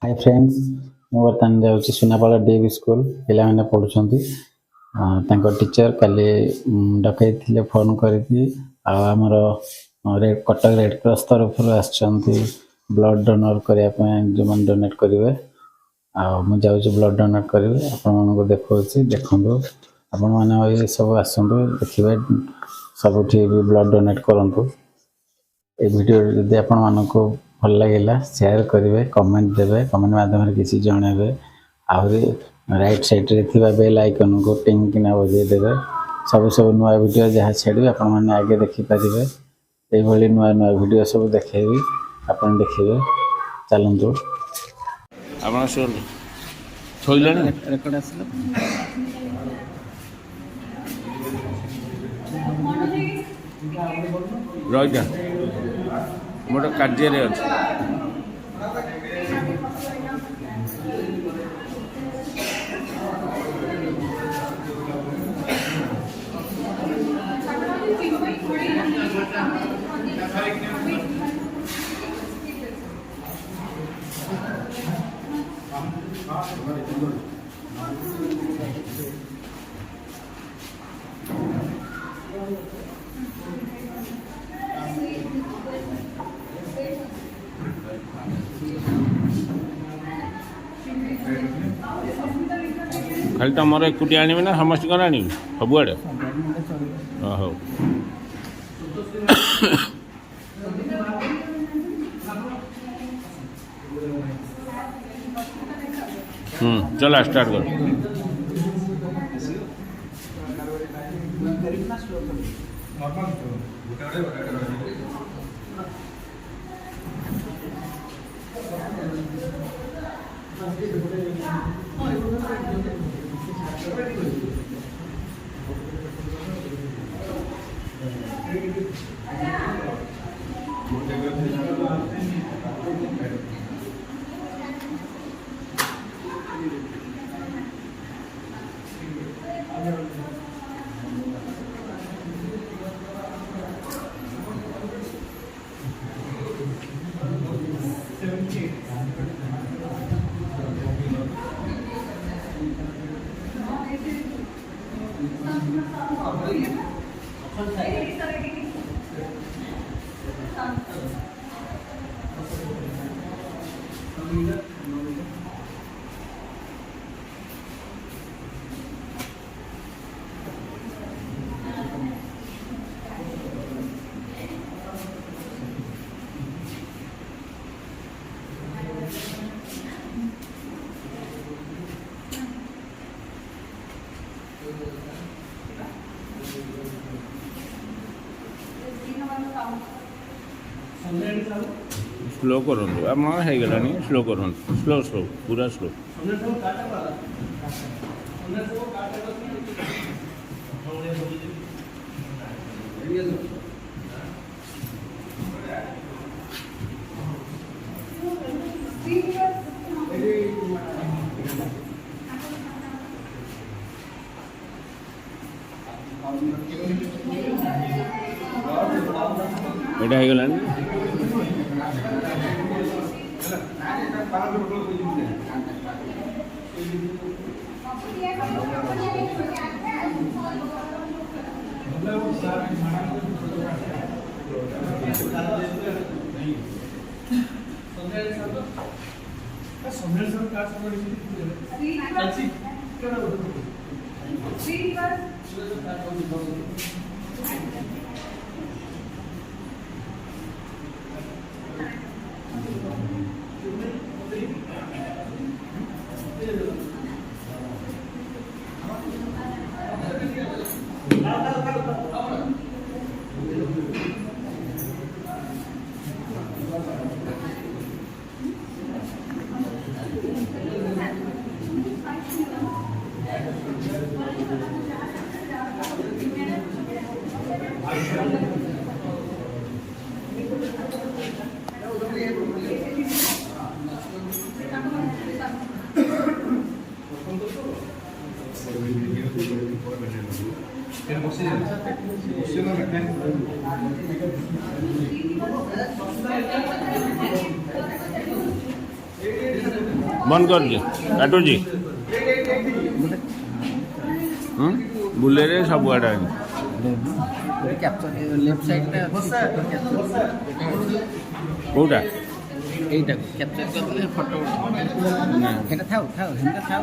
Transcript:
hi friends मु बर्तमान जाऊँ सुनापाला डीएवी स्कूल पे पढ़ुं टीचर काली डकई फोन करके आमर कटक रेड क्रॉस तरफ ब्लड डोनर करने जो मैंने डोनेट करेंगे मुझे ब्लड डोनेट करेंगे आपको देखा देखो आपण मैंने सब आसतु देखिए सब ब्लड डोनेट करूँ ये वीडियो जब आपण मानक भल लगे शेयर करेंगे कमेंट देवे कमेंट माध्यम किसी जनइबे आहरी राइट साइड रे थिबा बेल आइकन को टिंग किना बजे देवे सब सब नुआ वीडियो जहाँ छाड़ी आपण मैंने आगे देखिपारे ये नुआ नुआ वीडियो सब देखेबी आपण देखिए चलतु रही मोर कार्य अच्छे खाली तुम एकुटी आने ना समस्त कौन आने सबुआड़े हो चला स्टार्ट कर स्लो करूँ आप गलानी स्लो करूँ स्लो स्लो पूरा स्लो एटा गलानी ବନ୍ଦ କରୁଛି କାଟୁଛି ବୁଲେରେ ସବୁଆଡ଼େ ଆଣି ଲେଫ୍ଟ ସାଇଡ୍ଟା କେଉଁଟା এইটাକୁ କ୍ୟାପଚର କରିଦେଲେ ଫଟୋ ସେଇଟା ଥାଉ ଥାଉ ସେମିତି ଥାଉ